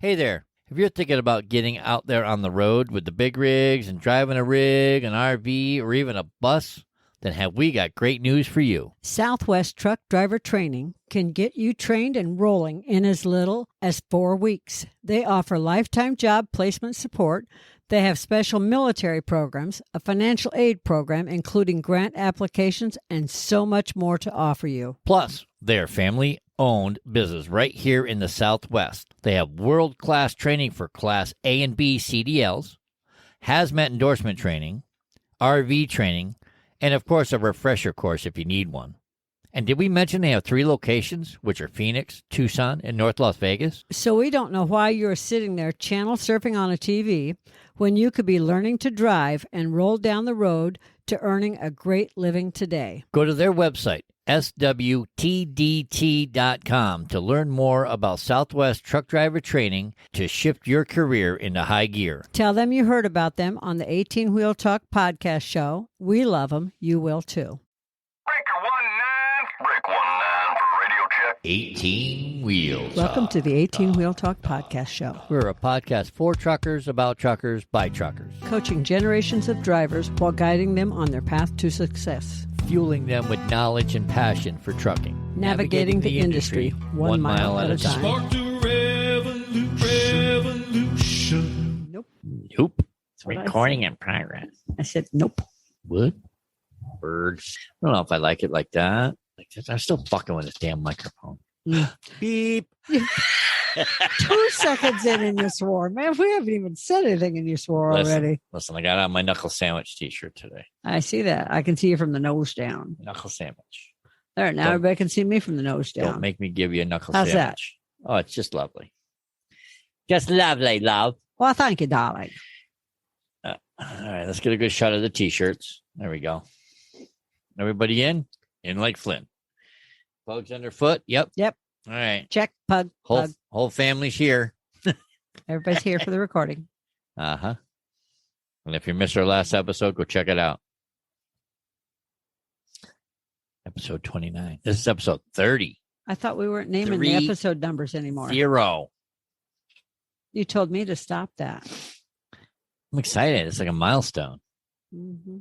Hey there. If you're thinking about getting out there on the road with the big rigs and driving a rig, an RV, or even a bus, then have we got great news for you. Southwest Truck Driver Training can get you trained and rolling in as little as 4 weeks. They offer lifetime job placement support. They have special military programs, a financial aid program, including grant applications, and so much more to offer you. Plus, they're family-owned business right here in the Southwest. They have world-class training for Class A and B CDLs, hazmat endorsement training, RV training, and, of course, a refresher course if you need one. And did we mention they have 3 locations, which are Phoenix, Tucson, and North Las Vegas? So we don't know why you're sitting there channel surfing on a TV when you could be learning to drive and roll down the road to earning a great living today. Go to their website, swtdt.com, to learn more about Southwest Truck Driver Training to shift your career into high gear. Tell them you heard about them on the 18 Wheel Talk podcast show. We love them. You will too. Breaker 19 for radio check. 18 Wheels. Welcome to the 18 Wheel Talk podcast show. We're a podcast for truckers, about truckers, by truckers. Coaching generations of drivers while guiding them on their path to success. Fueling them with knowledge and passion for trucking. Navigating the industry 1 mile at a time. Spark the revolution. Nope. Nope. It's What I recording in progress. I said nope. What? Birds. I don't know if I like it like that. Like this. I'm still fucking with this damn microphone. Beep. 2 seconds in and you swore. Man, we haven't even said anything and you swore already. Listen, I got on my knuckle sandwich t-shirt today. I see that. I can see you from the nose down. Knuckle sandwich. All right, now Don't- everybody can see me from the nose down. Don't make me give you a knuckle How's that? sandwich. Oh, it's just lovely. Just lovely, love. Well, thank you, darling. All right, let's get a good shot of the t-shirts. There we go. Everybody in? In like Flynn. Plugs underfoot? Yep. Yep. All right. Check, pug, pug. Whole family's here. Everybody's here for the recording. Uh-huh. And if you missed our last episode, go check it out. Episode 29. This is episode 30. I thought we weren't naming 3, the episode numbers anymore. 0. You told me to stop that. I'm excited. It's like a milestone. Mm-hmm.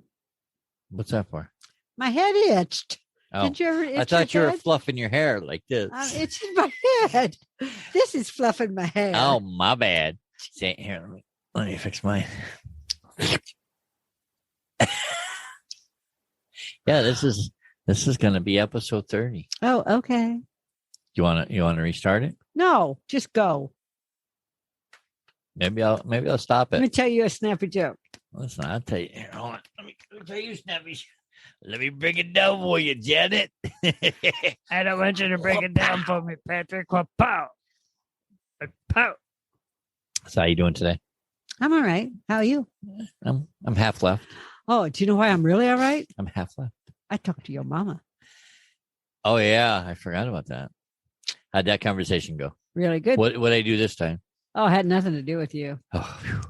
What's that for? My head itched. Oh, Did you ever itch I thought you your were head? fluffing your hair like this. I'm itching my head. This is fluffing my hair. Oh, my bad. See, here, let me fix mine. Yeah, this is going to be episode 30. Oh, okay. You want to restart it? No, just go. Maybe I'll stop Let me it. tell you a snappy joke. Listen, I'll tell you. Here, hold on. Let me tell you, Snappy. Let me break it down for you, Janet. I don't want you to break it down for me, Patrick. Pow. Pow. So how you doing today? I'm all right. How are you? I'm half left. Oh, do you know why I'm really all right? I'm half left. I talked to your mama. Oh yeah, I forgot about that. How'd that conversation go? Really good. What I do this time? Oh, it had nothing to do with you. Oh, phew.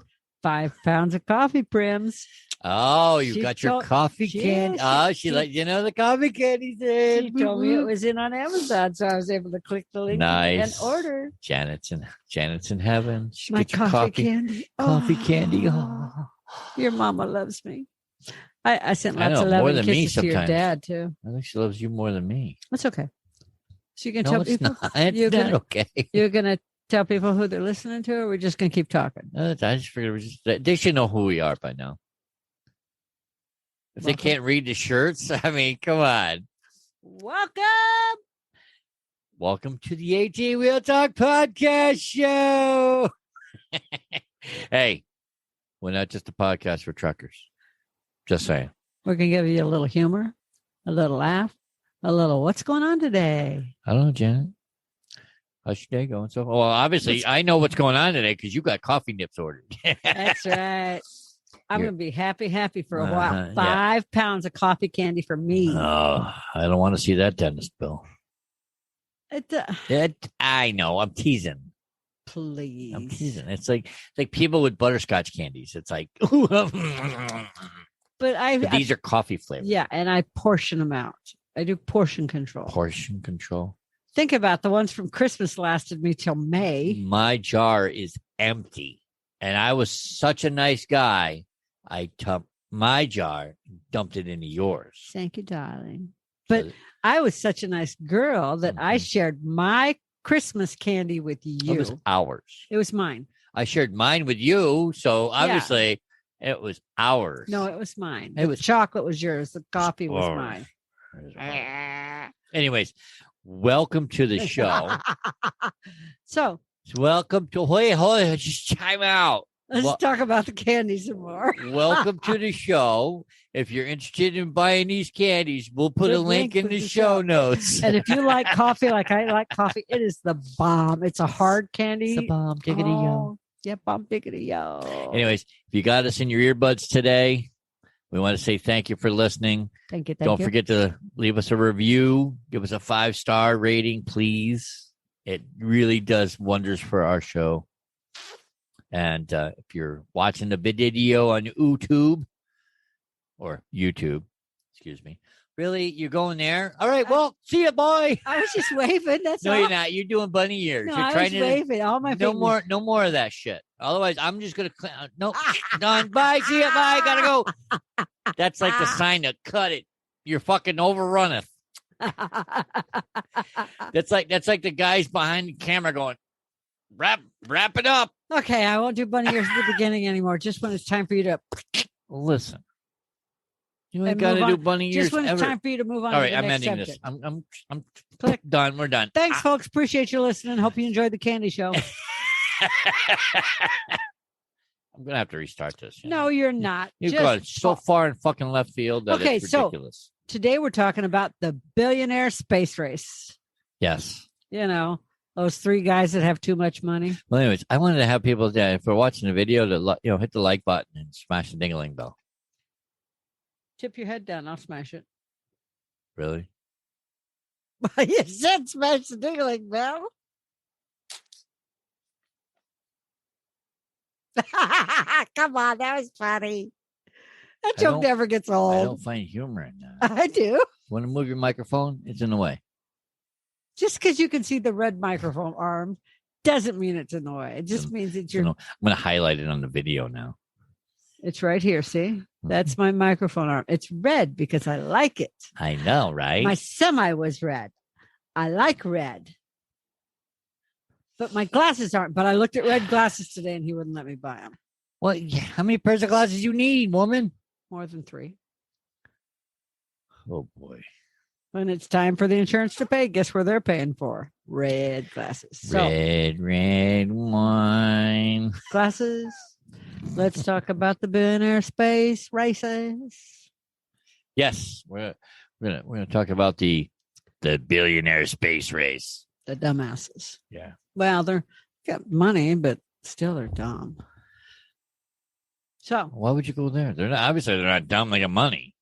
5 pounds of coffee, Prims. Oh, you She got your told- coffee she- candy. yeah, Oh, she let you know the coffee candy's in. She told me it was in on Amazon, so I was able to click the link Nice. and order Janet's in heaven. She my get your coffee candy. coffee candy. Oh, your mama loves me. I sent I lots know, of more love and than me kisses to your sometimes. dad, too. I think she loves you more than me. That's okay. So you can No, tell it's people not. It's you're not gonna- okay. you're going to tell people who they're listening to, or we're just going to keep talking? I just figured they should know who we are by now. If they Welcome. can't read the shirts, I mean, come on. Welcome. Welcome to the 18 Wheel Talk podcast show. Hey, we're not just a podcast for truckers. Just saying. We're going to give you a little humor, a little laugh, a little what's going on today? I don't know, Janet. How's your day going so far? Well, obviously, I know what's going on today because you got coffee nips ordered. That's right. I'm You're- going to be happy for a Uh-huh, while. yeah. 5 pounds of coffee candy for me. Oh, I don't want to see that dentist bill. I know. I'm teasing. Please. I'm teasing. It's like people with butterscotch candies. It's like, But but these are coffee flavored. yeah, and I portion them out. I do portion control. Portion control. Think about the ones from Christmas lasted me till May. My jar is empty. And I was such a nice guy. I took my jar, dumped it into yours. Thank you, darling. But I was such a nice girl that I shared my Christmas candy with you. It was ours. It was mine. I shared mine with you. So obviously it was ours. No, it was mine. It was chocolate was yours. The coffee was mine. Anyways, welcome to the show. So welcome to hold on, just chime out. let's talk about the candies some more. Welcome to the show. If you're interested in buying these candies, we'll put a link in the show notes. And if you like coffee like I like coffee, it is the bomb. It's a hard candy. It's a bomb, diggity yo. Yeah, bomb diggity yo. Anyways, if you got us in your earbuds today, we want to say thank you for listening. Thank you. Don't forget to leave us a review. Give us a 5-star rating, please. It really does wonders for our show. And if you're watching the video on YouTube, excuse me. Really? You're going there? All right. Well, see you, boy. I was just waving. That's no, all. you're not. You're doing bunny ears. No, you're I trying was waving. All my no fingers. No more of that shit. Otherwise, I'm just gonna. No, done. Bye. See ya. Bye. Gotta go. That's like the sign to cut it. You're fucking overrunneth. That's like the guys behind the camera going, wrap it up. Okay, I won't do bunny ears at the beginning anymore. Just when it's time for you to listen. You ain't got to do bunny ears. Just when it's ever. time for you to move on. All to right, the I'm next ending subject. this. I'm done. We're done. Thanks, folks. Appreciate you listening. Hope you enjoyed the candy show. I'm gonna have to restart this. No, you're not. You've gone so far in fucking left field that it's ridiculous. So today we're talking about the billionaire space race. Yes. You know, those 3 guys that have too much money. Well, anyways, I wanted to have people that if they're watching the video to hit the like button and smash the ding-a-ling bell. Tip your head down. I'll smash it. Really? You said smash the ding-a-ling bell. Come on, that was funny. That joke never gets old. I don't find humor in that. I do. Want to move your microphone? It's in the way. Just because you can see the red microphone arm doesn't mean it's in the way. It just means it's your. I'm going to highlight it on the video now. It's right here. See, that's my microphone arm. It's red because I like it. I know, right? My semi was red. I like red. But my glasses aren't. But I looked at red glasses today and he wouldn't let me buy them. Well, how many pairs of glasses you need, woman? More than 3. Oh, boy. When it's time for the insurance to pay, guess where they're paying for? Red glasses. Red wine. Glasses. Let's talk about the billionaire space races. Yes, we're gonna talk about the billionaire space race. The dumbasses. Yeah. Well, they're got money, but still they're dumb. So why would you go there? They're not dumb. They got money.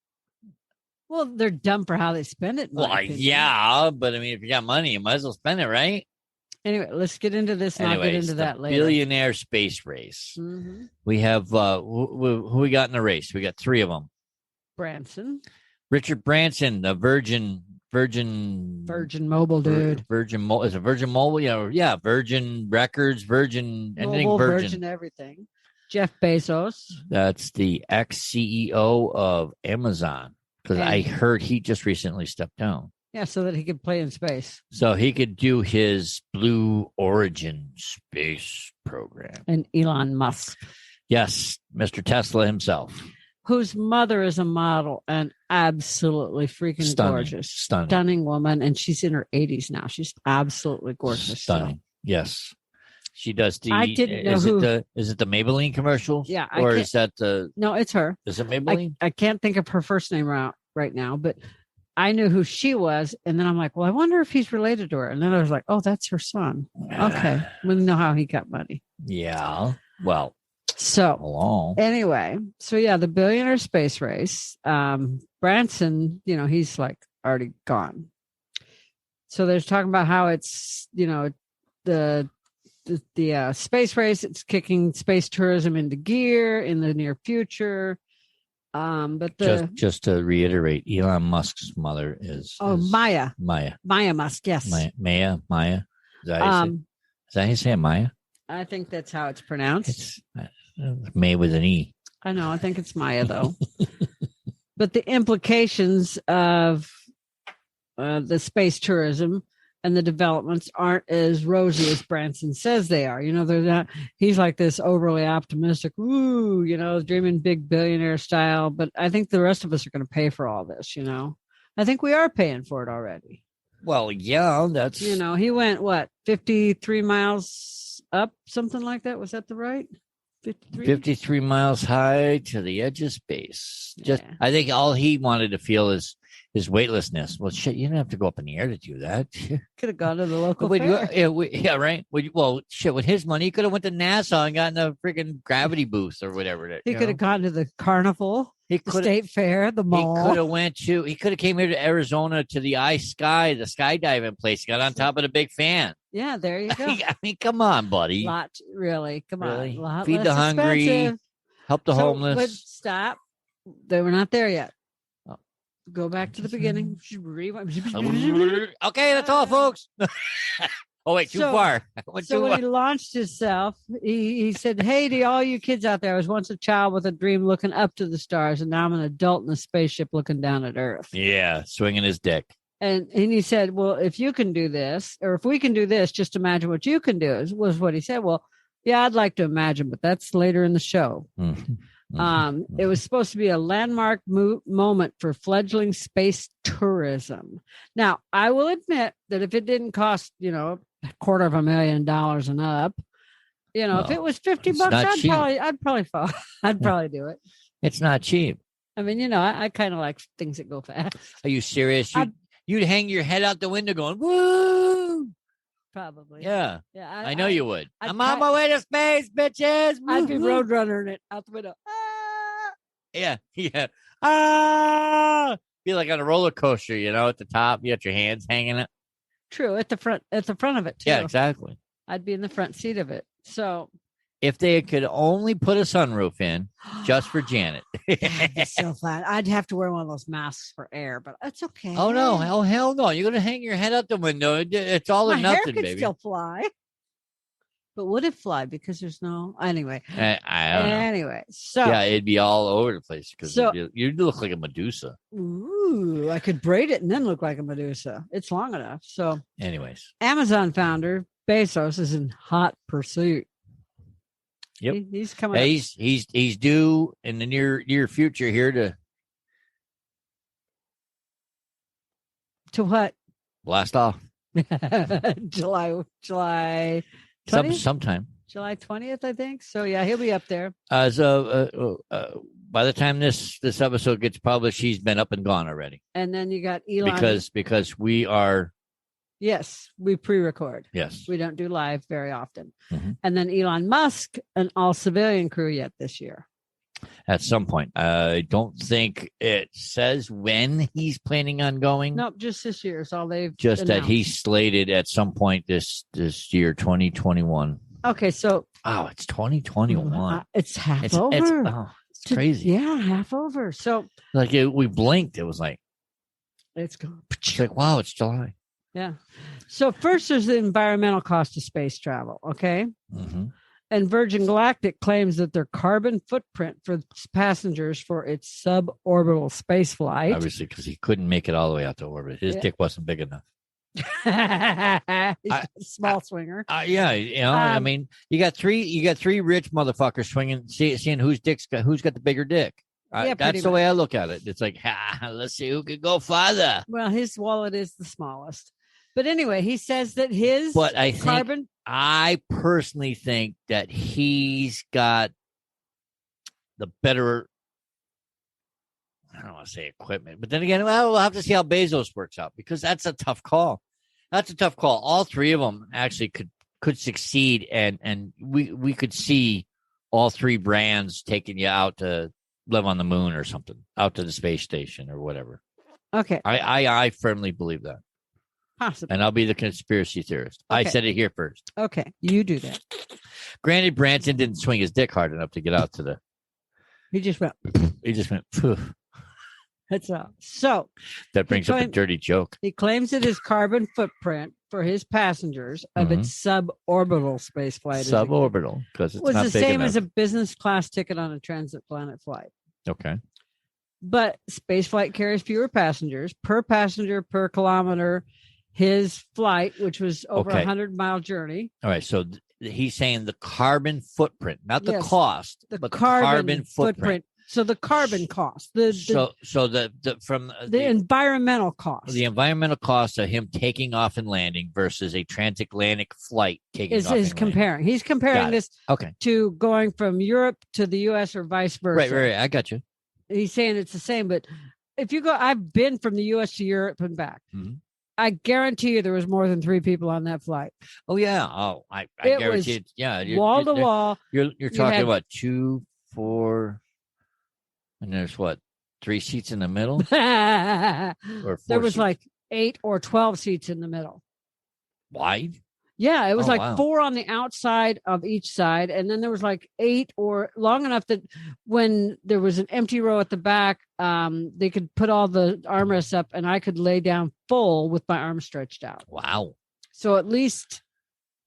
Well, they're dumb for how they spend it. Well, yeah, but I mean, if you got money, you might as well spend it, right? Anyway, let's get into this, and I'll get into that later. Billionaire space race. Mm-hmm. We have who we got in the race? We got 3 of them. Branson, Richard Branson, the Virgin Mobile dude. Is it Virgin Mobile? Yeah, Virgin Records, Virgin anything Mobile, Virgin everything. Jeff Bezos. That's the ex-CEO of Amazon. Because I heard he just recently stepped down. Yeah, so that he could play in space. So he could do his Blue Origin space program. And Elon Musk. Yes, Mr. Tesla himself. Whose mother is a model and absolutely freaking gorgeous. Stunning woman. And she's in her 80s now. She's absolutely gorgeous. Stunning. So. Yes. She does the. I didn't know is it the Maybelline commercials? Yeah. Or is that the. No, it's her. Is it Maybelline? I can't think of her first name right now, but I knew who she was. And then I'm like, well, I wonder if he's related to her. And then I was like, oh, that's her son. Okay. We know how he got money. Yeah. Well. So anyway, the billionaire space race, Branson, he's like already gone. So there's talking about how it's, the space race, it's kicking space tourism into gear in the near future. But the just to reiterate, Elon Musk's mother is Maya Maya Musk. Yes. Maya. Is that how you say it, Maya? I think that's how it's pronounced. It's May with an E. I know. I think it's Maya though. But the implications of the space tourism and the developments aren't as rosy as Branson says they are. They're not. He's like this overly optimistic, dreaming big billionaire style. But I think the rest of us are going to pay for all this. I think we are paying for it already. Well, yeah, that's he went 53 miles up, something like that. Was that the right? 53 miles high to the edge of space. I think all he wanted to feel is his weightlessness. Well, shit, you didn't have to go up in the air to do that. Could have gone to the local fair. Right. With his money, he could have went to NASA and gotten a freaking gravity boost or whatever. He could have gone to the carnival, the state fair, the mall. He could have came here to Arizona to the the skydiving place. Got on top of the big fan. Yeah, there you go. I mean, come on, buddy. Come on. Lot Feed the hungry. Expensive. Help the homeless. But stop. They were not there yet. Go back to the beginning. Okay, that's all, folks. Oh, wait, too far. When he launched himself, he said, hey, to all you kids out there, I was once a child with a dream looking up to the stars, and now I'm an adult in a spaceship looking down at Earth. Yeah, swinging his dick. And he said, well, if you can do this, or if we can do this, just imagine what you can do, was what he said. Well, yeah, I'd like to imagine, but that's later in the show. It was supposed to be a landmark moment for fledgling space tourism. Now, I will admit that if it didn't cost, $250,000 and up, if it was $50, I'd probably do it. It's not cheap. I mean, I kind of like things that go fast. Are you serious? You'd hang your head out the window going, woo! Probably. Yeah. Yeah. I know you would. I'm on my way to space, bitches. I'd be roadrunnering it out the window. Yeah. Yeah. Be like on a roller coaster, at the top. You got your hands hanging it. True. At the front of it, too. Yeah, exactly. I'd be in the front seat of it. So if they could only put a sunroof in just for Janet. That'd be so fun. I'd have to wear one of those masks for air, but it's okay. Oh, no. Hell no. You're going to hang your head out the window. It's all or nothing, hair could baby. Still fly. But would it fly? Because there's no... Anyway. I don't know. Anyway. So... Yeah, it'd be all over the place because you'd look like a Medusa. Ooh, I could braid it and then look like a Medusa. It's long enough. So... Anyways. Amazon founder Bezos is in hot pursuit. Yep. He's coming. Yeah, he's due in the near future here to what? Blast off. July 20th? Sometime. July 20th, I think. So yeah, he'll be up there. By the time this episode gets published, he's been up and gone already. And then you got Elon because we are. Yes, we pre-record. Yes. We don't do live very often. Mm-hmm. And then Elon Musk, an all-civilian crew yet this year. At some point. I don't think it says when he's planning on going. Nope, just this year is all they've just announced. That he's slated at some point this year, 2021. Okay, so... Wow, it's 2021. It's half over. It's crazy. Yeah, half over. So... Like, we blinked. It was like... It's gone. It's like, wow, it's July. Yeah. So first there's the environmental cost of space travel, okay? Mm-hmm. And Virgin Galactic claims that their carbon footprint for passengers for its suborbital space flight. Obviously, because he couldn't make it all the way out to orbit. His dick wasn't big enough. He's a small swinger. Yeah, I mean, you got three rich motherfuckers swinging, seeing who's got the bigger dick. That's the way I look at it. It's like, let's see who could go farther. Well, his wallet is the smallest. But anyway, he says that I personally think that he's got the better, I don't want to say equipment, but then again, we'll have to see how Bezos works out because that's a tough call. All three of them actually could succeed, and we could see all three brands taking you out to live on the moon or something, out to the space station or whatever. Okay. I firmly believe that. Possibly. And I'll be the conspiracy theorist. Okay. I said it here first. Okay. You do that. Granted, Branson didn't swing his dick hard enough to get out to He just went. He just went, phew. That's all. So That brings up a claimed- dirty joke. he claims that his carbon footprint for his passengers of its suborbital space flight Suborbital, because it's was not the big same enough. as a business class ticket on a transatlantic flight. Okay. But spaceflight carries fewer passengers per passenger per kilometer. His flight, which was over Okay. 100-mile journey, All right. So he's saying the carbon footprint, not the Yes, cost, the but carbon the carbon footprint. So the carbon cost, the From the environmental cost the environmental cost of him taking off and landing versus a transatlantic flight taking is off and landing. comparing. He's comparing Got it. this Okay. to going from Europe to the U.S. or vice versa. Right. I got you. He's saying it's the same, but if you go, I've been from the U.S. to Europe and back. Mhm. I guarantee you there was more than 3 people on that flight. Oh yeah. Oh, I It guarantee was it. Yeah. Wall to wall. You're talking had- about 2, 4, and there's what, 3 seats in the middle There or 4 was seats? like 8 or 12 seats in the middle. Wide. Yeah, it was Oh, like wow. 4 on the outside of each side. And then there was like 8 or long enough that when there was an empty row at the back, they could put all the armrests up and I could lay down full with my arms stretched out. Wow. So at least,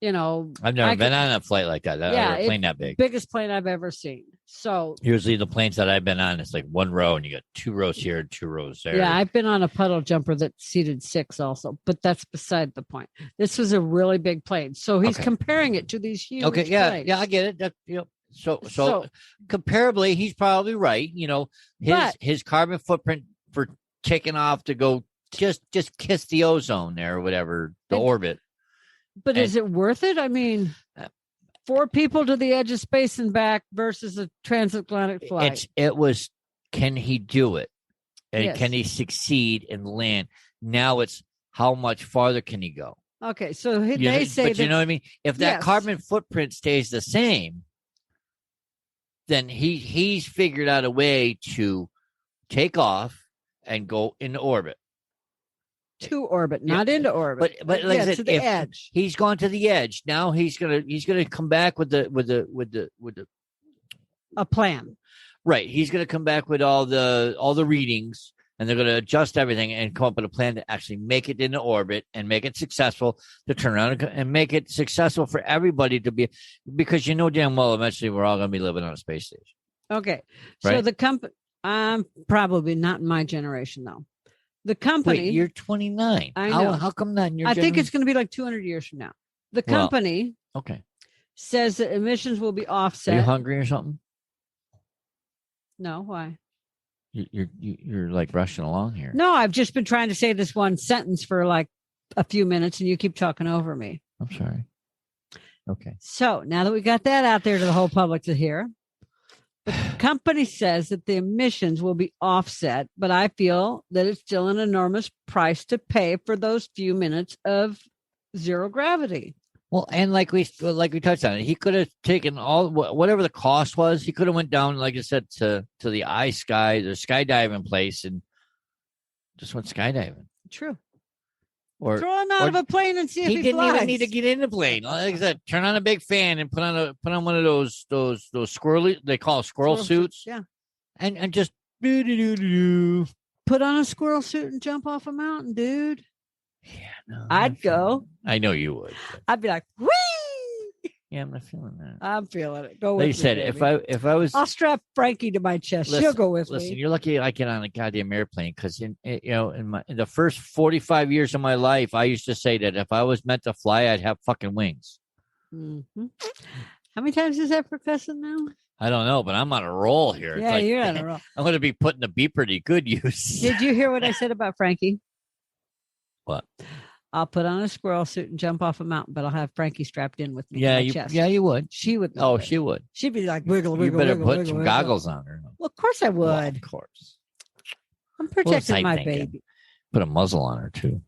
you know, I've never I been could- on a flight like that. Yeah, A plane that big. biggest plane I've ever seen. So Usually the planes that I've been on, it's like 1 row and you got 2 rows here and 2 rows there. yeah, I've been on a puddle jumper that seated 6 also, but that's beside the point. This was a really big plane. So he's Okay. comparing it to these huge Okay. Yeah. planes. Yeah. I get it. That, So So- comparably, he's probably right. His carbon footprint for taking off to go just kiss the ozone there or whatever, the And- orbit. But And- is it worth it? I mean, Uh, 4 people to the edge of space and back versus a transatlantic flight. Can he do it? And Yes. can he succeed and land? Now it's how much farther can he go? Okay, so You they know- say but that you know what I mean? If that Yes. carbon footprint stays the same, then he's figured out a way to take off and go into orbit. to orbit, not into orbit. But like I yeah, said, to the if edge. he's gone to the edge, now he's gonna come back with the A plan. right. He's gonna come back with all the readings, and they're gonna adjust everything and come up with a plan to actually make it into orbit and make it successful, to turn around and make it successful for everybody to be, because you know damn well eventually we're all gonna be living on a space station. Okay, so Right. the company. Probably not in my generation though. The company. Wait, you're 29. I know. How come not in your I think it's generation? going to be like 200 years from now. The Well, company Okay. says that emissions will be Are you offset. hungry or something? No, why? You're like rushing along here. No, I've just been trying to say this one sentence for like a few minutes, and you keep talking over me. I'm sorry. Okay. So now that we got that out there to the whole public to hear, the company says that the emissions will be offset, but I feel that it's still an enormous price to pay for those few minutes of zero gravity. Well, and like we touched on it, he could have taken whatever the cost was. He could have went down, like I said, to the the skydiving place, and just went skydiving. True. Or Throw him out or of a plane and see if he he didn't flies. even need to get in the plane. Like I said, turn on a big fan and put on one of those squirrely, they call it squirrel suits, Yeah. and just do. Put on a squirrel suit and jump off a mountain, dude. Yeah, no, I'd go. I know you would. but- I'd be like, whee! Yeah, I'm not feeling that. I'm feeling it. Go with Like me. you said, baby. if I was I'll strap Frankie to my chest. She'll go with Listen, me. you're lucky I get on a goddamn airplane, because in the first 45 years of my life, I used to say that if I was meant to fly, I'd have fucking wings. Mhm. How many times is that for cussing now? I don't know, but I'm on a roll here. It's Yeah, like, you're on a roll. I'm going to be putting the beeper to good use. Did you hear what I said about Frankie? What? I'll put on a squirrel suit and jump off a mountain, but I'll have Frankie strapped in with me. Yeah, to my you chest. would. She would. Oh, love it. she would. She'd be like wiggle, You wiggle, better wiggle, put wiggle, some wiggle. goggles on her. Well, of course I Well, would. of course. I'm What was protecting I my thinking? baby. Put a muzzle on her too.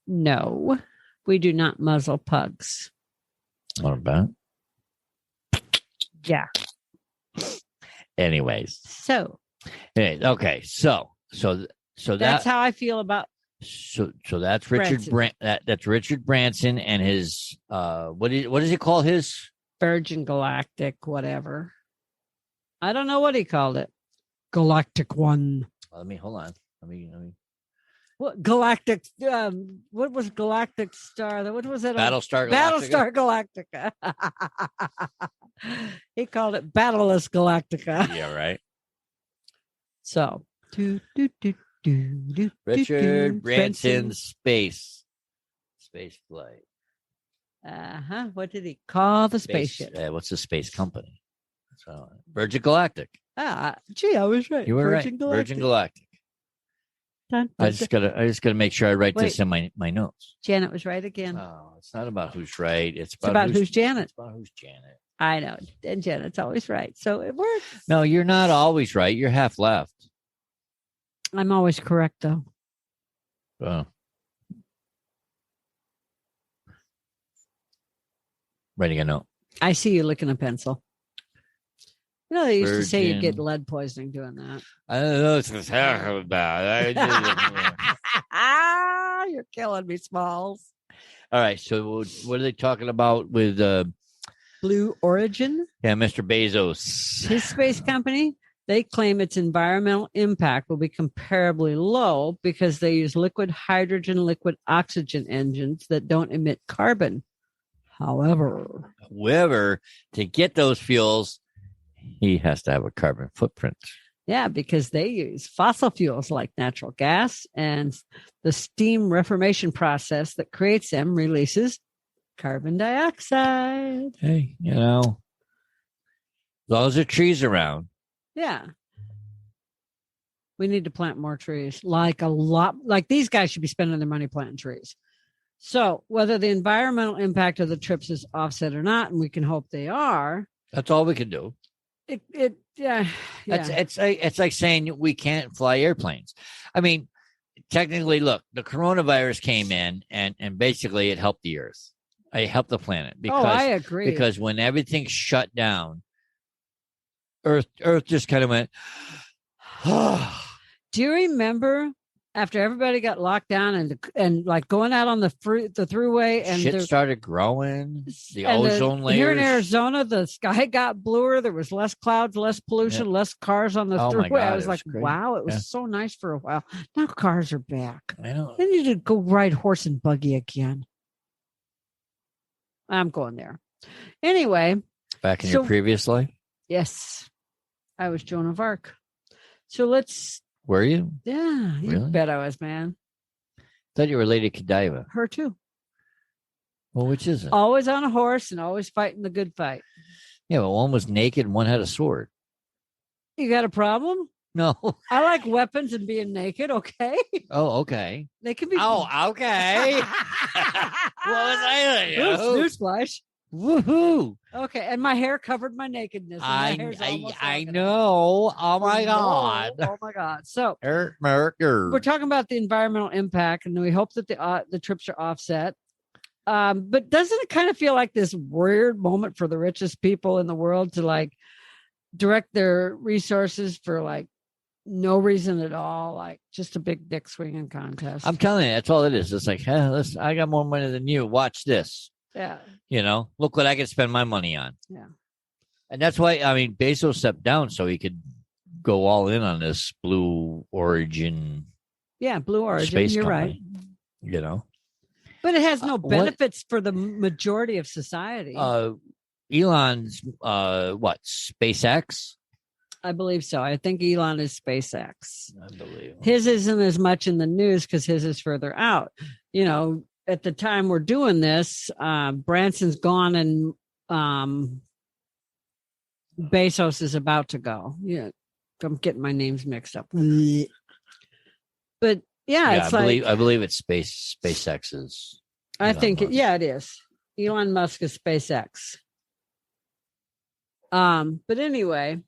No, we do not muzzle pugs. What about? Yeah. Anyways, Okay, so that's how I feel about. So that's Richard Branson. that's Richard Branson and his what does he call his? Virgin Galactic, whatever. I don't know what he called it. Galactic One. Hold on. Let me. What Galactic? What was Galactic Star? What was it? Battlestar Galactica. Battlestar Galactica. He called it Battleless Galactica. Yeah, right. So, Richard Branson's space flight. What did he call the spaceship? What's the space company? So, Virgin Galactic. Gee, I was right. You were right. Virgin Galactic. Dun, I dun, just gotta make sure I write this in my notes. Janet was right again. Oh, it's not about who's right. It's about, who's Janet. It's about who's Janet. I know, and Janet's always right, so it works. No, you're not always right. You're half left. I'm always correct, though. Oh. Writing a note. I see you licking a pencil. You know, they used to say you'd get Virgin. lead poisoning doing that. I don't know what to talk about. You're killing me, Smalls. All right. So what are they talking about with Blue Origin, Mr. Bezos? his space company, they claim its environmental impact will be comparably low because they use liquid hydrogen, liquid oxygen engines that don't emit carbon. However, to get those fuels, he has to have a carbon footprint. yeah, because they use fossil fuels like natural gas, and the steam reformation process that creates them releases carbon dioxide. Hey, as long as there are trees around. Yeah. We need to plant more trees, like a lot. Like these guys should be spending their money planting trees. So whether the environmental impact of the trips is offset or not, and we can hope they are. That's all we can do. It's like saying we can't fly airplanes. I mean, technically, look, the coronavirus came in and basically it helped the Earth. It helped the planet because I agree. Because when everything shut down, Earth just kind of went. Do you remember after everybody got locked down and like going out on the throughway and shit started growing? The ozone layers. Here in Arizona, the sky got bluer. There was less clouds, less pollution, less cars on the throughway. God, I was like, wow, it was so nice for a while. Now cars are back. I know. They need to go ride horse and buggy again. I'm going there. Anyway. Back in your previous life? Yes. I was Joan of Arc. So let's. Were you? Yeah. You Really? bet I was, man. Thought you were Lady Godiva. Her too. Well, which is it? Always on a horse and always fighting the good fight. Yeah, but one was naked and one had a sword. You got a problem? No. I like weapons and being naked. Okay. Oh, okay. They can be. Oh, okay. What was I? Newsflash. Woohoo! Okay, and my hair covered my nakedness. And my hair's almost I walking know. Oh out. my God. Oh my God. So We're we're talking about the environmental impact, and we hope that the trips are offset. But doesn't it kind of feel like this weird moment for the richest people in the world to like direct their resources for like no reason at all, like just a big dick swinging contest? I'm telling you, that's all it is. It's like, hey, listen, I got more money than you. Watch this. Yeah. Look what I can spend my money on. Yeah. And that's why, Bezos stepped down so he could go all in on this Blue Origin. Yeah, Blue Origin. Space You're company, right. But it has no benefits for the majority of society. Elon's, SpaceX? I believe so. I think Elon is SpaceX. I believe. His isn't as much in the news because his is further out. At the time we're doing this, Branson's gone and Bezos is about to go. Yeah, I'm getting my names mixed up. But it's I believe it's SpaceX's. I think it is. Elon Musk is SpaceX. But anyway,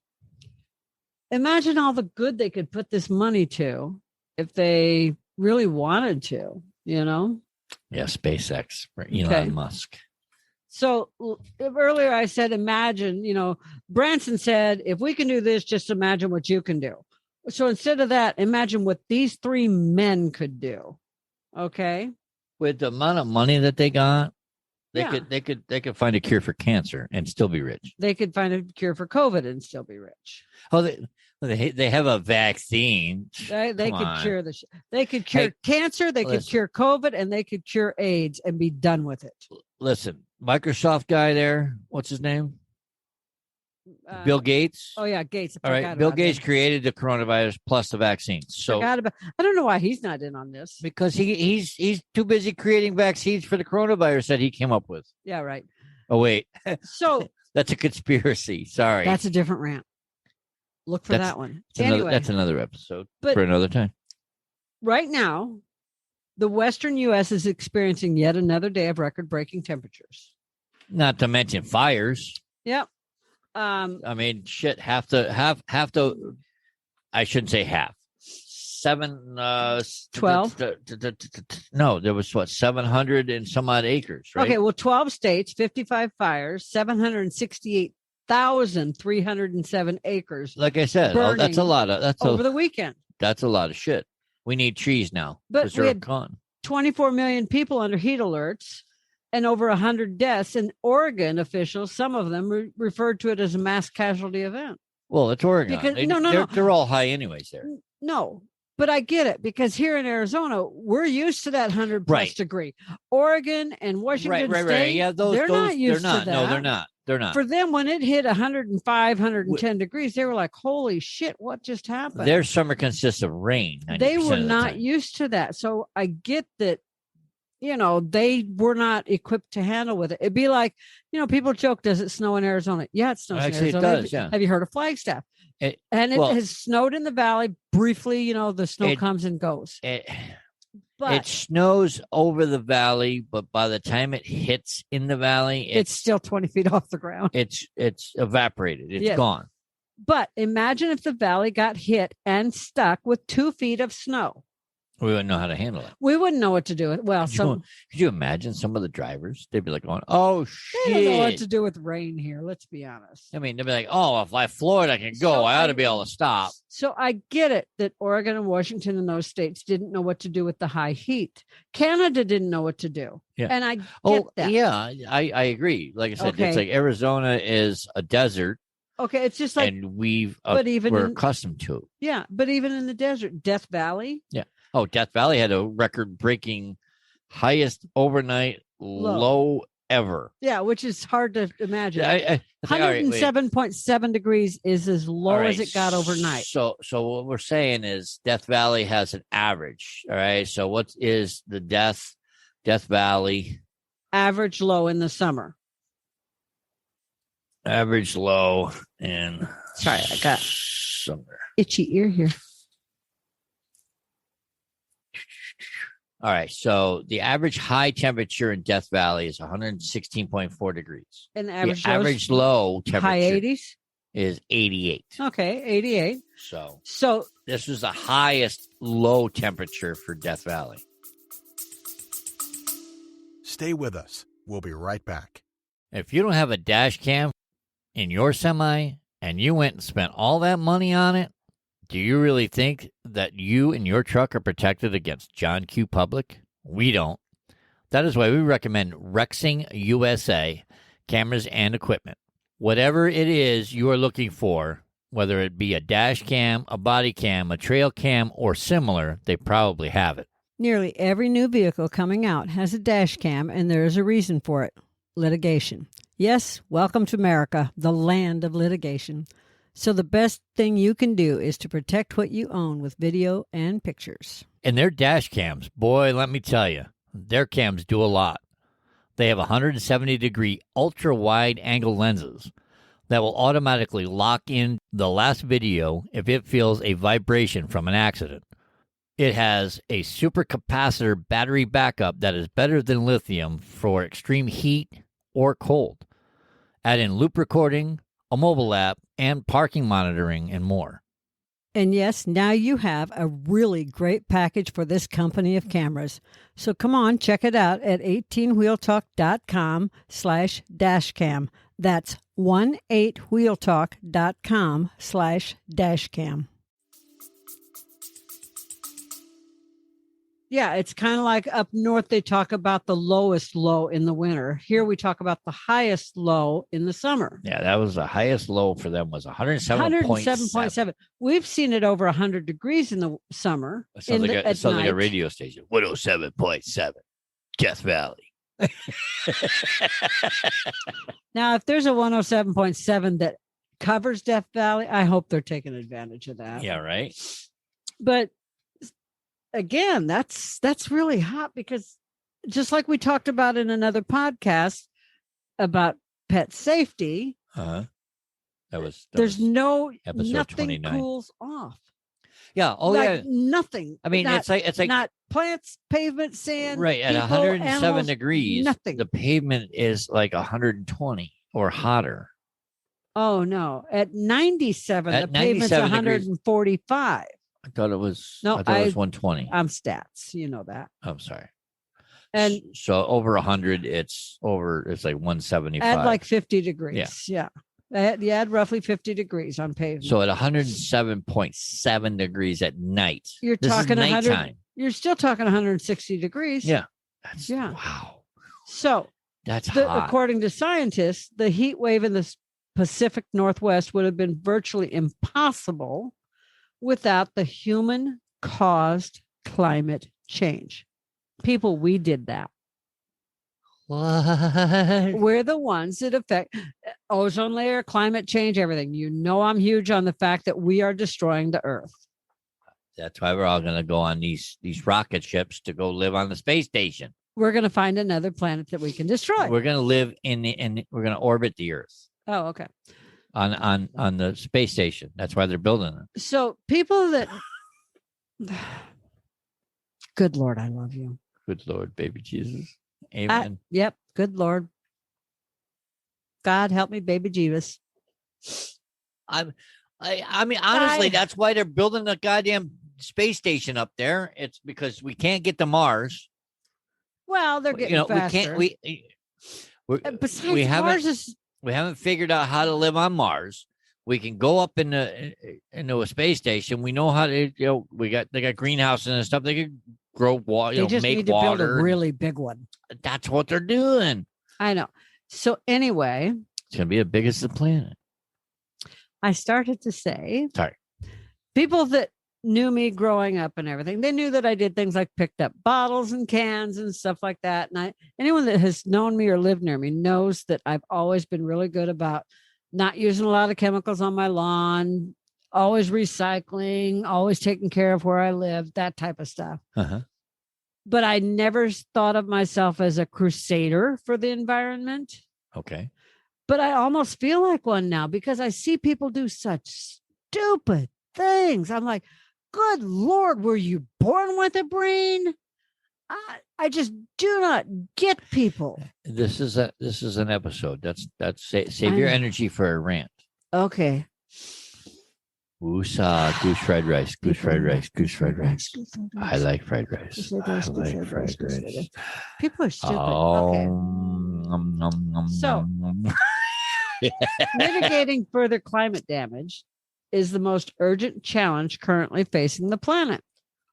imagine all the good they could put this money to if they really wanted to, Yeah, SpaceX for Elon Musk. So earlier I said, imagine, Branson said, if we can do this, just imagine what you can do. So instead of that, imagine what these three men could do. Okay. With the amount of money that they got, They could find a cure for cancer and still be rich. They could find a cure for COVID and still be rich. Oh, they have a vaccine. They Come could on. cure they could cure cancer, they could listen. cure COVID, and they could cure AIDS and be done with it. Listen, Microsoft guy there, what's his name? Bill Gates. Oh yeah, Gates. All right, Bill Gates created the coronavirus plus the vaccine. So I don't know why he's not in on this. because he's too busy creating vaccines for the coronavirus that he came up with. Yeah, right. Oh wait, So that's a conspiracy. Sorry, that's a different rant. Look for that one. Anyway, that's another episode but for another time. right now, the Western U.S. is experiencing yet another day of record-breaking temperatures. Not to mention fires. Yep. I mean, shit. Half the. I shouldn't say half. 12? No, there was 700 and some odd acres, right? Okay, well, 12 states, 55 fires, 768,307 acres Like I said, burning that's a lot of over the weekend. That's a lot of shit. We need trees now But because we they're had gone. 24 million people under heat alerts and over 100 deaths. And Oregon officials, some of them referred to it as a mass casualty event. Well, it's Oregon. Because- no. They're all high anyways there. No, but I get it because here in Arizona, we're used to that 100 plus Right. degree. Oregon and Washington Right. State, Yeah, they're not used they're not. to that. No, they're not. They're not. For them, when it hit 105, 110 degrees, they were like, holy shit, what just happened? Their summer consists of rain. They 90% were of the not time. used to that. So I get that, they were not equipped to handle with it. It'd be like, people joke, does it snow in Arizona? Yeah, it snows Actually, in it Arizona. does, yeah. Have you heard of Flagstaff? It It has snowed in the valley briefly. The snow It- comes and goes. But it snows over the valley, but by the time it hits in the valley, it's still 20 feet off the ground. it's evaporated. It's Yeah. gone. But imagine if the valley got hit and stuck with 2 feet of snow. We wouldn't know how to handle it. We wouldn't know what to do. Well, Could you imagine some of the drivers? They'd be like going, "Oh they don't know what shit." to do with rain here. Let's be honest. I mean, they'd be like, "Oh, if I Florida can go, So I ought I- to be able to stop." So I get it that Oregon and Washington and those states didn't know what to do with the high heat. Canada didn't know what to do. Yeah. And I get Oh, that. yeah, I agree. Like I said, Okay. it's like Arizona is a desert, Okay. It's just like, and but even we're in- accustomed to it. yeah, but even in the desert, Death Valley, Oh, Death Valley had a record-breaking highest overnight low ever. yeah, which is hard to imagine. I think, all right, wait. 107.7 degrees is as low All right, as it got overnight. So what we're saying is Death Valley has an average. All right. So what is the Death Valley Average low in the summer. average low in Sorry, I got summer? itchy ear here. All right. So the average high temperature in Death Valley is 116.4 degrees. And the The average, average low temperature high 80s. is 88. Okay, 88. So So this was the highest low temperature for Death Valley. Stay with us. We'll be right back. If you don't have a dash cam in your semi and you went and spent all that money on it, do you really think that you and your truck are protected against John Q. Public? We don't. That is why we recommend Rexing USA cameras and equipment. Whatever it is you are looking for, whether it be a dash cam, a body cam, a trail cam, or similar, they probably have it. nearly every new vehicle coming out has a dash cam, and there is a reason for it: litigation. Yes, welcome to America, the land of litigation. So the best thing you can do is to protect what you own with video and pictures. And their dash cams, boy, let me tell you, their cams do a lot. They have 170-degree ultra-wide angle lenses that will automatically lock in the last video if it feels a vibration from an accident. It has a supercapacitor battery backup that is better than lithium for extreme heat or cold. Add in loop recording, a mobile app, and parking monitoring, and more. And yes, now you have a really great package for this company of cameras. So come on, check it out at 18wheeltalk.com/dashcam. That's 18wheeltalk.com/dashcam. Yeah, it's kind of like up north, they talk about the lowest low in the winter. Here we talk about the highest low in the summer. Yeah, that was the highest low for them was 107.7. 107.7. We've seen it over 100 degrees in the summer. It sounds, at like a night. radio station. 107.7, Death Valley. Now, if there's a 107.7 that covers Death Valley, I hope they're taking advantage of that. Yeah, right. But again, that's really hot because just like we talked about in another podcast about pet safety, there's no episode nothing 29. Cools off. Yeah. Oh, like yeah. Nothing. I mean, it's like not plants, pavement, sand. right at people, 107 animals, degrees. Nothing. The pavement is like 120 or hotter. Oh no! At 97, At the pavement's 97 degrees. 145. I thought it was. No, I thought it was 120. I'm stats. You know that. I'm sorry. And so over 100, it's like 175. Add like 50 degrees. Yeah. You add roughly 50 degrees on pavement. So at 107.7 degrees at night. You're this talking is 100. nighttime. You're still talking 160 degrees. Yeah. Wow. So that's hot. According to scientists, the heat wave in the Pacific Northwest would have been virtually impossible without the human-caused climate change. People, we did that. What? We're the ones that affect ozone layer, climate change, everything. You know, I'm huge on the fact that we are destroying the earth. That's why we're all going to go on these rocket ships to go live on the space station. We're going to find another planet that we can destroy. We're going to live we're going to orbit the earth. Oh, okay. On the space station. That's why they're building it. So people that good Lord, I love you. Good Lord, baby Jesus. Amen. Yep. Good Lord. God help me, baby Jesus. I mean, honestly, that's why they're building the goddamn space station up there. It's because we can't get to Mars. Well, they're getting faster. We haven't figured out how to live on Mars. We can go up into a space station. We know how to, they got greenhouses and stuff. They could grow water, they just make need to water. build a really big one. That's what they're doing. I know. So anyway, it's going to be the biggest of the planet. I started to say, sorry, people that knew me growing up and everything, they knew that I did things like picked up bottles and cans and stuff like that. And anyone that has known me or lived near me knows that I've always been really good about not using a lot of chemicals on my lawn, always recycling, always taking care of where I live, that type of stuff. Uh-huh. But I never thought of myself as a crusader for the environment. Okay. But I almost feel like one now because I see people do such stupid things. I'm like, good Lord, were you born with a brain? I just do not get people. This is an episode. That's save your energy for a rant. Okay. Woosah, goose fried rice, goose fried rice, goose fried rice. I like fried rice. I like fried rice. People are stupid. Oh, okay. So, mitigating further climate damage is the most urgent challenge currently facing the planet.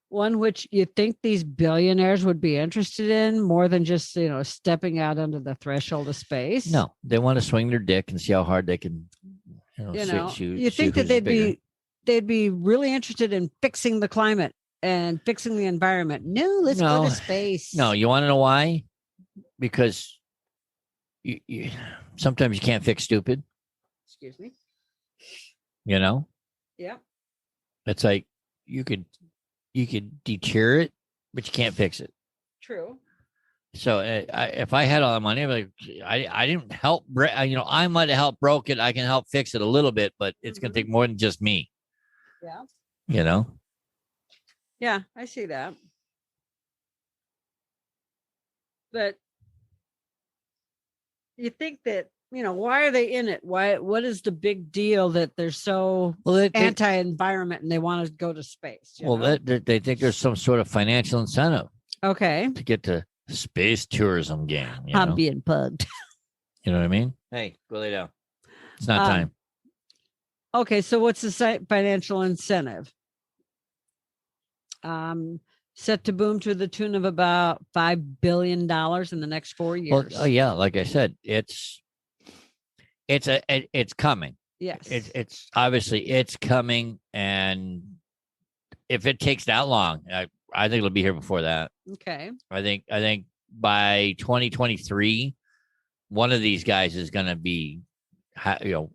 One which you think these billionaires would be interested in more than just, stepping out under the threshold of space. No, they want to swing their dick and see how hard they can. You think that they'd be really interested in fixing the climate and fixing the environment. No, let's go to space. No, you want to know why? Because you sometimes you can't fix stupid. Excuse me. Yeah. It's like you could deter it, but you can't fix it. True. So if I had all the money, I didn't help. I might have helped broke it. I can help fix it a little bit, but it's going to take more than just me. Yeah. Yeah, I see that. But you think that, why are they in it? What is the big deal that they're so anti-environment and they want to go to space? They think there's some sort of financial incentive. Okay. To get to space tourism game. I'm being pugged. You know what I mean? Hey, go lay down. It's not time. Okay, so what's the financial incentive? Set to boom to the tune of about $5 billion in the next 4 years. Well, yeah, like I said, it's coming. Yes. It's obviously it's coming, and if it takes that long, I think it'll be here before that. Okay. I think by 2023, one of these guys is going to be,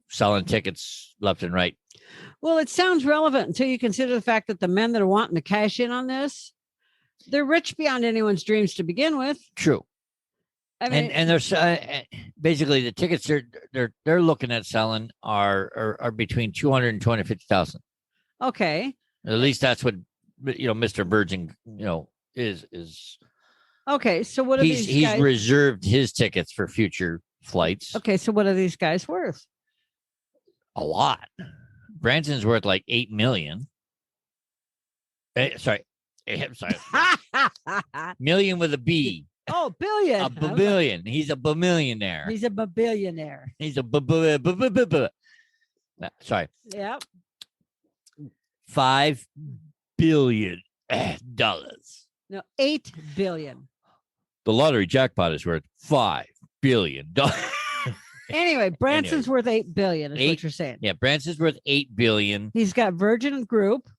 selling tickets left and right. Well, it sounds relevant until you consider the fact that the men that are wanting to cash in on this, they're rich beyond anyone's dreams to begin with. True. I mean, and there's basically the tickets they're looking at selling are between 200 and 250,000. Okay. At least that's what Mr. Virgin is. Okay, so what are these he's guys? reserved his tickets for future flights. Okay, so what are these guys worth? A lot. Branson's worth like $8 million. Sorry, million with a B. Oh, billion. A billion. He's a billionaire. He's a billionaire. He's a sorry. Yep. $5 billion. No, 8 billion. The lottery jackpot is worth $5 billion. Anyway, Branson's worth 8 billion, is what you're saying. Yeah, Branson's worth $8 billion. He's got Virgin Group.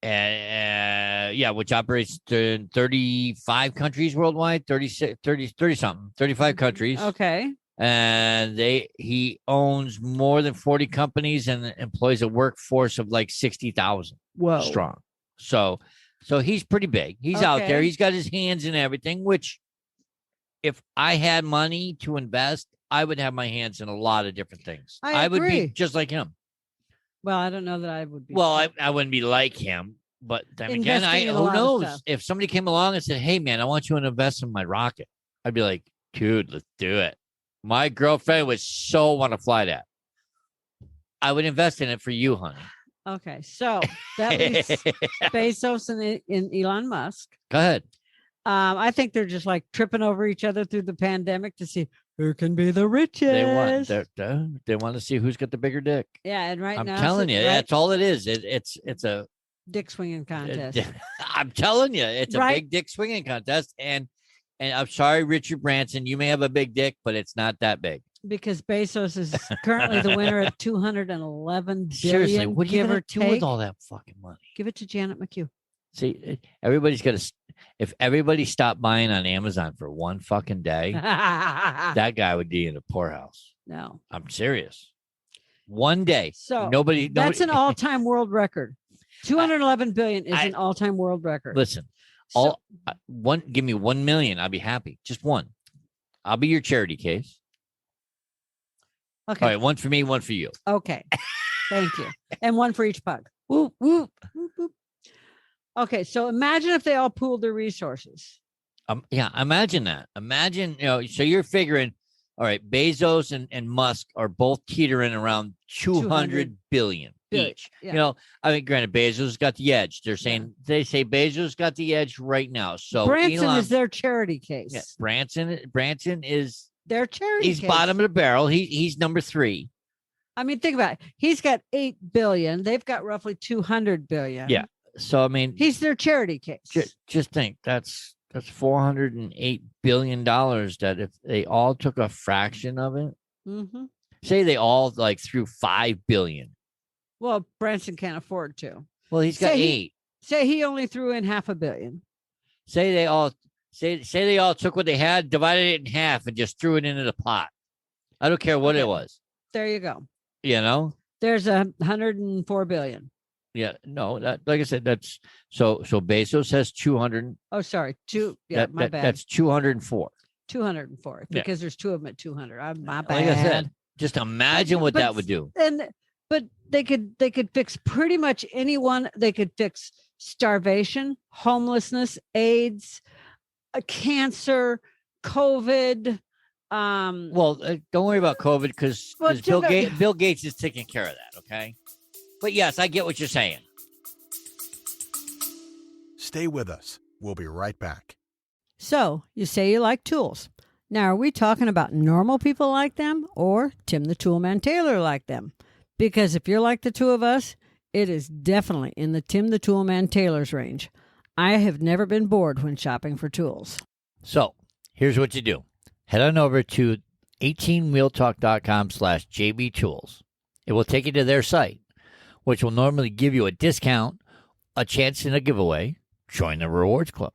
Which operates in 35 countries worldwide, 35 countries. Okay. And he owns more than 40 companies and employs a workforce of like 60,000 strong. So he's pretty big. He's out there. He's got his hands in everything, which if I had money to invest, I would have my hands in a lot of different things. I would agree. be just like him. Well, I don't know that I would be. Well, I wouldn't be like him, but then again, Investing in a who lot of knows? stuff. If somebody came along and said, "Hey, man, I want you to invest in my rocket," I'd be like, "Dude, let's do it." My girlfriend would so want to fly that. I would invest in it for you, honey. Okay, so that leaves Bezos and Elon Musk. Go ahead. I think they're just like tripping over each other through the pandemic to see who can be the richest. They want to see who's got the bigger dick. Yeah, and now I'm telling you, that's all it is. It's a dick swinging contest. I'm telling you, it's a big dick swinging contest. And I'm sorry, Richard Branson, you may have a big dick, but it's not that big. Because Bezos is currently the winner at 211 billion. Seriously, what are you going to do with all that fucking money? Give it to Janet McHugh. See, everybody's got to. If everybody stopped buying on Amazon for one fucking day, that guy would be in a poorhouse. No, I'm serious. One day. So nobody. That's an all-time world record. 211 billion is an all-time world record. Listen, give me 1 million. I'll be happy. Just one. I'll be your charity case. Okay. All right, one for me, one for you. Okay. Thank you. And one for each pug. Whoop, whoop. Whoop, whoop. Okay, so imagine if they all pooled their resources. Yeah, imagine that. Imagine, so you're figuring, all right, Bezos and Musk are both teetering around 200 billion each. Yeah. I mean, granted, Bezos got the edge. They say Bezos got the edge right now. So Branson is their charity case. Yeah, Branson is their charity He's case. bottom of the barrel. He's number 3. I mean, think about it. He's got 8 billion. They've got roughly 200 billion. Yeah. So I mean, he's their charity case. Just think that's $408 billion that if they all took a fraction of it, say they all like threw $5 billion. Well, Branson can't afford to. Well, he's got 8. Say he only threw in $500 million. Say they all took what they had, divided it in half, and just threw it into the pot. I don't care what it was. There you go. There's 104 billion. Yeah, no, that like I said, that's so Bezos has 200. Oh, sorry. My bad. That's 204. 204 because there's 2 of them at 200. My bad. Like I said, just imagine what that would do. But they could fix pretty much anyone. They could fix starvation, homelessness, AIDS, cancer, COVID. Don't worry about COVID because Bill Gates is taking care of that. Okay. But yes, I get what you're saying. Stay with us. We'll be right back. So, you say you like tools. Now, are we talking about normal people like them or Tim the Toolman Taylor like them? Because if you're like the two of us, it is definitely in the Tim the Toolman Taylor's range. I have never been bored when shopping for tools. So here's what you do. Head on over to 18wheeltalk.com/JBTools. It will take you to their site, which will normally give you a discount, a chance in a giveaway, join the rewards club,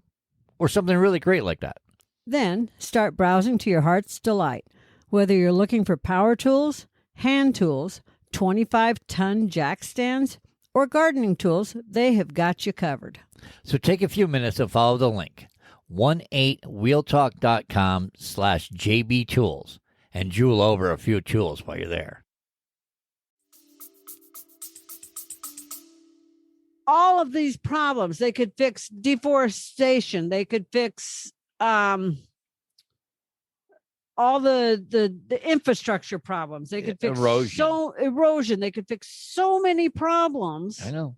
or something really great like that. Then start browsing to your heart's delight. Whether you're looking for power tools, hand tools, 25-ton jack stands, or gardening tools, they have got you covered. So take a few minutes to follow the link, 18wheeltalk.com/JBTools, and jewel over a few tools while you're there. All of these problems, they could fix deforestation. They could fix all the infrastructure problems. They could fix erosion. They could fix so many problems. I know.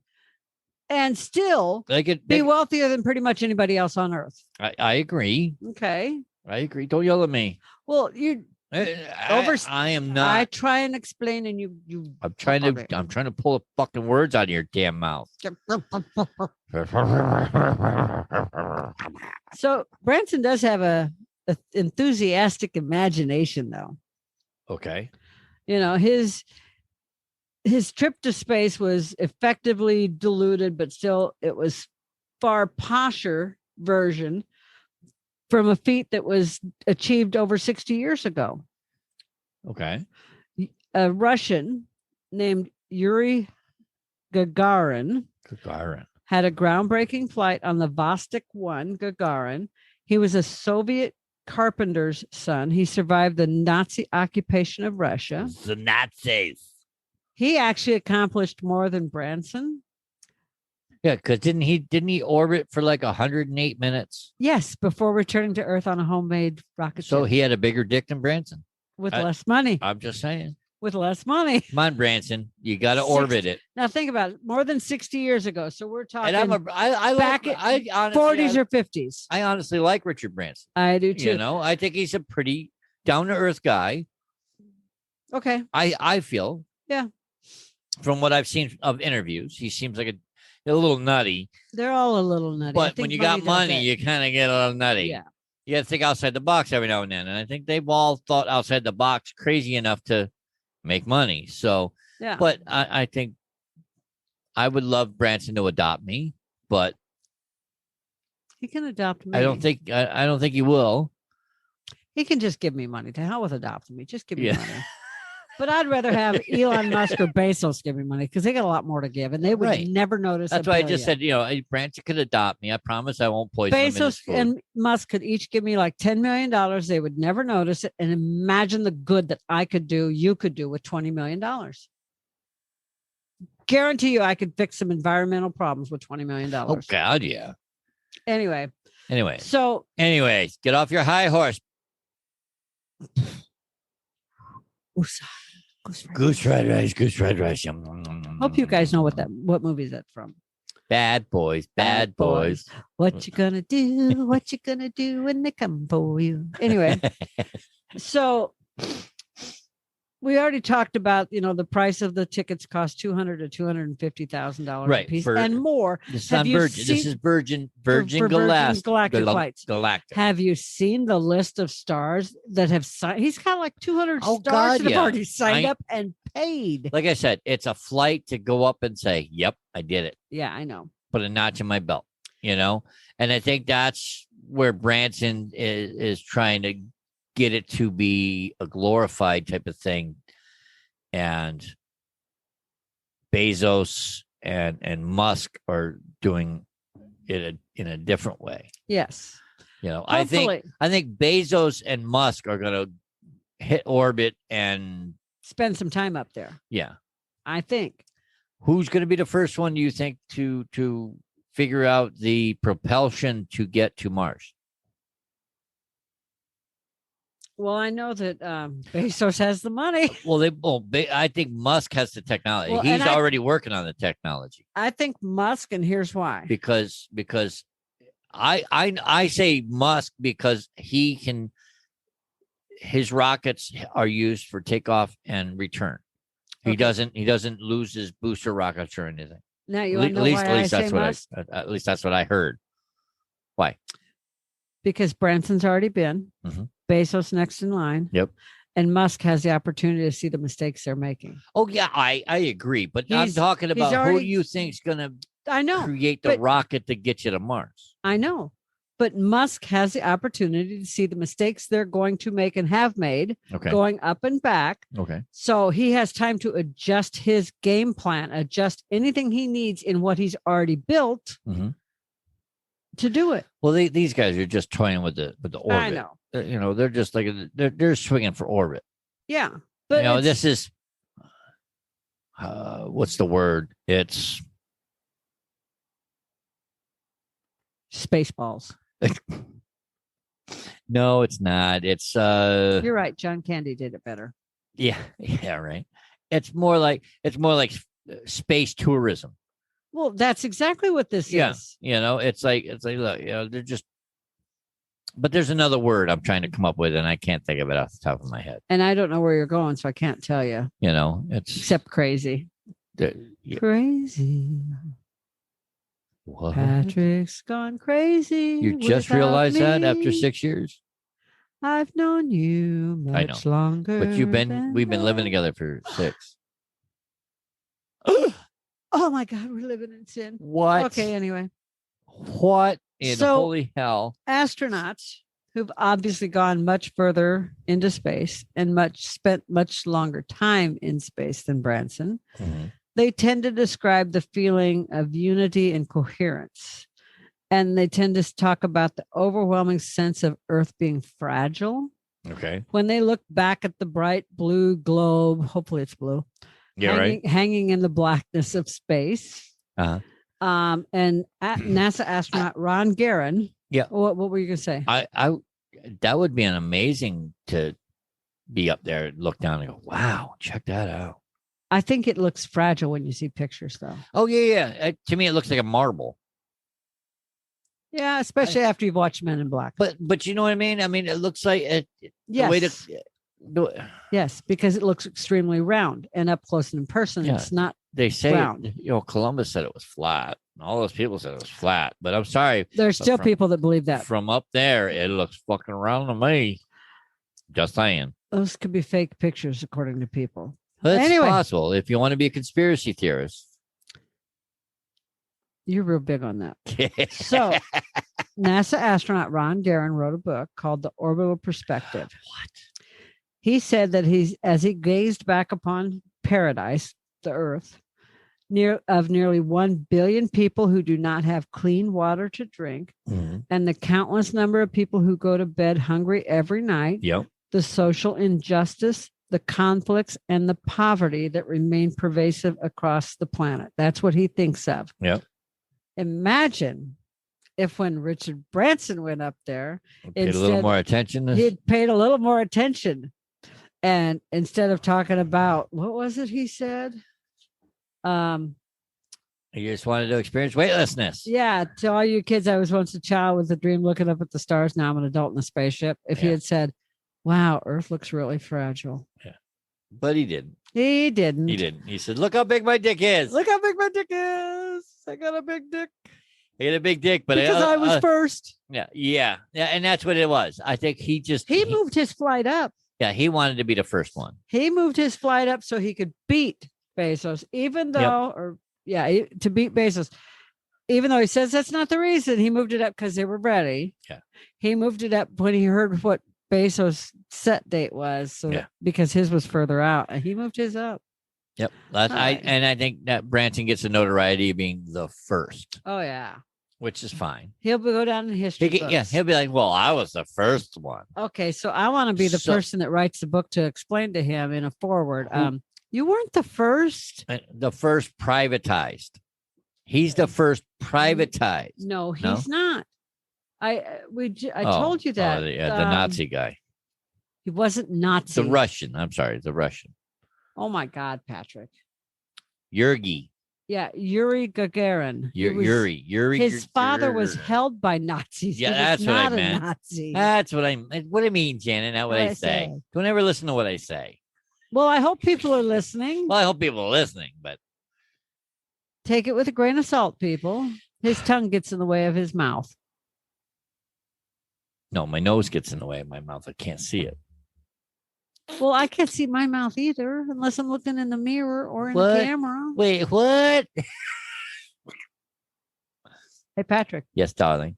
And still be wealthier than pretty much anybody else on earth. I agree. Okay. I agree. Don't yell at me. Well, you I am not. I try and explain, and you. I'm trying to pull the fucking words out of your damn mouth. So Branson does have a enthusiastic imagination, though. Okay. You know, his trip to space was effectively diluted, but still it was far posher version from a feat that was achieved over 60 years ago. Okay. A Russian named Yuri Gagarin had a groundbreaking flight on the Vostok 1 Gagarin. He was a Soviet carpenter's son. He survived the Nazi occupation of Russia. The Nazis. He actually accomplished more than Branson. Yeah, because didn't he orbit for like 108 minutes? Yes, before returning to Earth on a homemade rocket So ship. he had a bigger dick than Branson. With less money. I'm just saying. With less money. Come on, Branson. You got to orbit it. Now think about it. More than 60 years ago. So we're talking And I back like, at honestly, 40s or 50s. I honestly like Richard Branson. I do too. You know, I think he's a pretty down-to-earth guy. Okay. I feel. Yeah. From what I've seen of interviews, he seems like a little nutty. They're all a little nutty. But when you got money, you kind of get a little nutty. Yeah. You got to think outside the box every now and then. And I think they've all thought outside the box crazy enough to make money. So, yeah. But I think I would love Branson to adopt me, but he can adopt me. I don't think he will. He can just give me money. To hell with adopting me. Just give me money. But I'd rather have Elon Musk or Bezos give me money because they got a lot more to give, and they would never notice. That's why I just said, Branson could adopt me. I promise I won't poison him. Bezos and Musk could each give me like $10 million. They would never notice it. And imagine the good that I could do, you could do with $20 million. Guarantee you I could fix some environmental problems with $20 million. Oh, God, yeah. Anyway. So. Anyways, get off your high horse. Goose fried rice. Hope you guys know what movie is that from. Bad boys. What you gonna do? What you gonna do when they come for you? Anyway, so we already talked about, the price of the tickets cost $200,000 to $250,000 a piece and more. This is Virgin Galactic flights. Have you seen the list of stars that have signed? He's got like 200 stars that have already signed up and paid. Like I said, it's a flight to go up and say, "Yep, I did it." Yeah, I know. Put a notch in my belt, and I think that's where Branson is trying to get it to be a glorified type of thing, and Bezos and Musk are doing it in a different way. Yes, I think Bezos and Musk are going to hit orbit and spend some time up there. Yeah, I think. Who's going to be the first one, do you think, to figure out the propulsion to get to Mars? Well, I know that Bezos has the money. I think Musk has the technology. Well, he's already working on the technology. I think Musk, and here's why. Because I say Musk because his rockets are used for takeoff and return. He doesn't lose his booster rockets or anything. Now you want to know why I say Musk? At least that's what I heard. Why? Because Branson's already been. Mhm. Bezos next in line. Yep. And Musk has the opportunity to see the mistakes they're making. Oh, yeah, I agree. But I'm He's- talking he's about who already- do you think's going to I know. create the but- rocket to get you to Mars? I know. But Musk has the opportunity to see the mistakes they're going to make and have made Okay. going up and back. Okay. So he has time to adjust his game plan, adjust anything he needs in what he's already built Mhm. to do it. Well, these guys are just toying with the orbit. I know. They're just like they're swinging for orbit. Yeah. But This is what's the word? It's Spaceballs. no, it's not. It's You're right. John Candy did it better. yeah, right. It's more like space tourism. Well, that's exactly what this Yeah. is. It's like look, they're just. But there's another word I'm trying to come up with, and I can't think of it off the top of my head. And I don't know where you're going, so I can't tell you. It's Except crazy. yeah. Crazy. What? Patrick's gone crazy. You just without realized that after me. 6 years? I've known you I much longer. But we've been living than together for 6. that. Oh my God, we're living in sin. What? Okay, anyway. What in So- holy hell? Astronauts who've obviously gone much further into space and spent much longer time in space than Branson, they tend to describe the feeling of unity and coherence. And they tend to talk about the overwhelming sense of Earth being fragile. Okay. When they look back at the bright blue globe, hopefully it's blue, Yeah, hanging in the blackness of space. Uh-huh. And NASA astronaut Ron Garan. Yeah. What were you going to say? I that would be an amazing to be up there and look down and go, wow, check that out. I think it looks fragile when you see pictures, though. Oh, yeah. To me, it looks like a marble. Yeah, especially after you've watched Men in Black. But you know what I mean? I mean, it looks like it. Yes. The way to, Yes, because it looks extremely round and up close and in person. Yeah. It's not. they say, Round. Columbus said it was flat. All those people said it was flat. But I'm sorry. There's But still from- people that believe that. From up there, it looks fucking round to me. Just saying. Those could be fake pictures, according to people. But it's Anyway. possible if you want to be a conspiracy theorist. You're real big on that. So, NASA astronaut Ron Garan wrote a book called The Orbital Perspective. What? He said that as he gazed back upon paradise, the Earth, nearly 1 billion people who do not have clean water to drink, and the countless number of people who go to bed hungry every night, Yep. the social injustice, the conflicts, and the poverty that remain pervasive across the planet. That's what he thinks of. Yep. Imagine if when Richard Branson went up there, Paid a little Instead- more attention. he'd paid a little more attention. And instead of talking about, what was it he said? You just wanted to experience weightlessness. Yeah, to all you kids, I was once a child with a dream looking up at the stars. Now I'm an adult in a spaceship. If he Yeah. had said, wow, Earth looks really fragile. But he didn't. He didn't. He didn't. He said, look how big my dick is. Look how big my dick is. I got a big dick. He had a big dick, but Because I was first. yeah. And that's what it was. I think he just He moved his flight up. Yeah, he wanted to be the first one. He moved his flight up so he could beat Bezos, even though, to beat Bezos, even though he says that's not the reason. He moved it up because they were ready. Yeah. He moved it up when he heard what Bezos' set date was, so because his was further out, and he moved his up. Yep. Right. I think that Branson gets the notoriety of being the first, Oh yeah, which is fine. he'll go down in history. books. He'll be like, well, I was the first one. Okay, so I want to be the So- person that writes the book to explain to him in a foreword. You weren't the first. The first privatized. He's the first privatized. No, No? he's not. I Oh, told you that. the Nazi guy. He wasn't Nazi. The Russian. I'm sorry, the Russian. Oh my God, Patrick. Yuri. Yeah, Yuri Gagarin. He was- Yuri. His father was Gagarin. held by Nazis. Yeah, He was that's what I not a meant. Nazi. That's what what I mean, Janet. Not what I say. Don't ever listen to what I say. Well, I hope people are listening. Well, I hope people are listening, but Take it with a grain of salt, people. His tongue gets in the way of his mouth. No, my nose gets in the way of my mouth. I can't see it. Well, I can't see my mouth either unless I'm looking in the mirror or in What? the camera. Wait, what? Hey, Patrick. Yes, darling.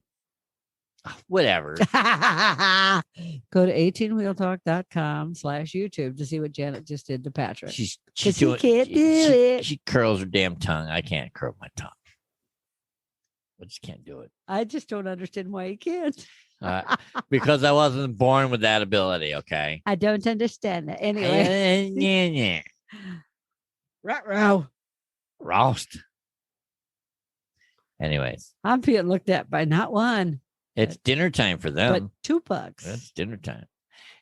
Whatever. Go to 18wheeltalk.com/YouTube to see what Janet just did to Patrick. She's 'Cause he doing. can't do it. She curls her damn tongue. I can't curl my tongue. I just can't do it. I just don't understand why he can't. Because I wasn't born with that ability. Okay. I don't understand that. Anyway. Yeah. Ruh-roh. Roast. Anyways, I'm being looked at by not one, it's dinner time for but them. $2. It's dinner time.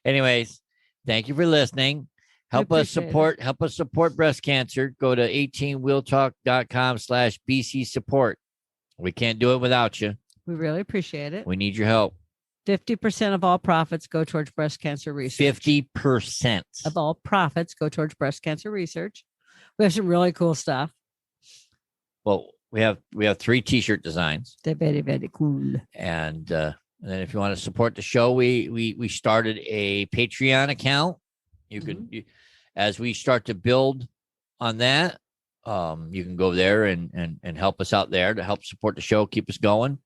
Anyways, thank you for listening. Help us appreciate support breast cancer. Go to 18wheeltalk.com/BC support. We can't do it without you. We really appreciate it. We need your help. 50% of all profits go towards breast cancer research. 50% of all profits go towards breast cancer research. We have some really cool stuff. Well, we have 3 t-shirt designs. They're very, very cool. And then if you want to support the show, we started a Patreon account. You can, as we start to build on that, you can go there and help us out there to help support the show, keep us going.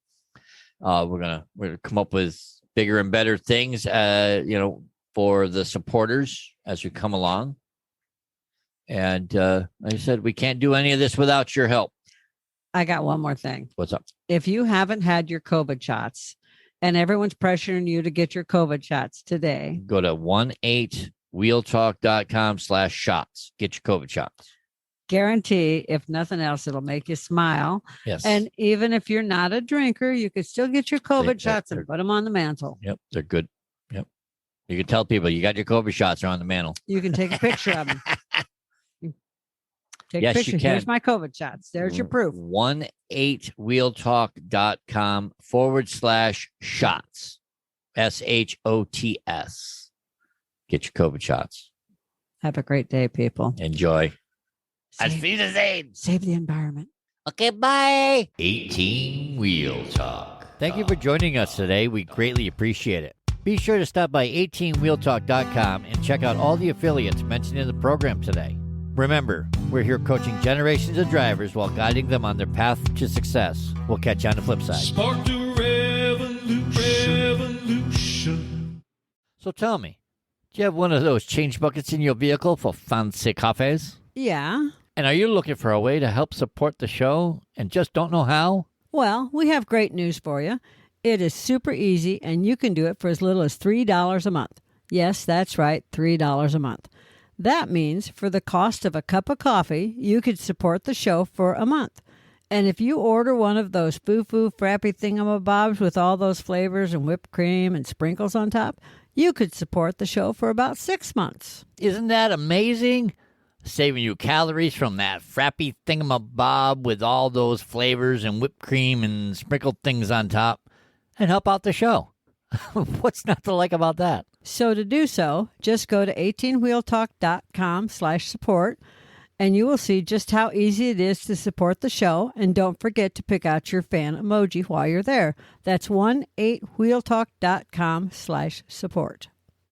We're gonna come up with bigger and better things, for the supporters as we come along. And like I said, we can't do any of this without your help. I got one more thing. What's up? If you haven't had your COVID shots and everyone's pressuring you to get your COVID shots today, Go to 18wheeltalk.com/shots. Get your COVID shots. guarantee, if nothing else, it'll make you smile. Yes. And even if you're not a drinker, you could still get your COVID shots and they're- put them on the mantle. Yep, they're good. Yep. You can tell people you got your COVID shots, are on the mantle. You can take a picture of them. Take Yes, a you picture. can. Here's my COVID shots. There's your proof. 18wheeltalk.com/shots. SHOTS. Get your COVID shots. Have a great day, people. Enjoy. Save the environment. Okay, bye. 18 Wheel Talk. Thank you for joining us today. We greatly appreciate it. Be sure to stop by 18wheeltalk.com and check out all the affiliates mentioned in the program today. Remember, we're here coaching generations of drivers while guiding them on their path to success. We'll catch you on the flip side. Spark the revolution. So tell me, do you have one of those change buckets in your vehicle for fancy cafes? Yeah. And are you looking for a way to help support the show and just don't know how? Well, we have great news for you. It is super easy, and you can do it for as little as $3 a month. Yes, that's right, $3 a month. That means for the cost of a cup of coffee, you could support the show for a month. And if you order one of those foo-foo frappy thingamabobs with all those flavors and whipped cream and sprinkles on top, you could support the show for about 6 months. Isn't that amazing? Saving you calories from that frappy thingamabob with all those flavors and whipped cream and sprinkled things on top, and help out the show. What's not to like about that? So to do so, just go to 18wheeltalk.com/support, and you will see just how easy it is to support the show. And don't forget to pick out your fan emoji while you're there. That's 18wheeltalk.com/support.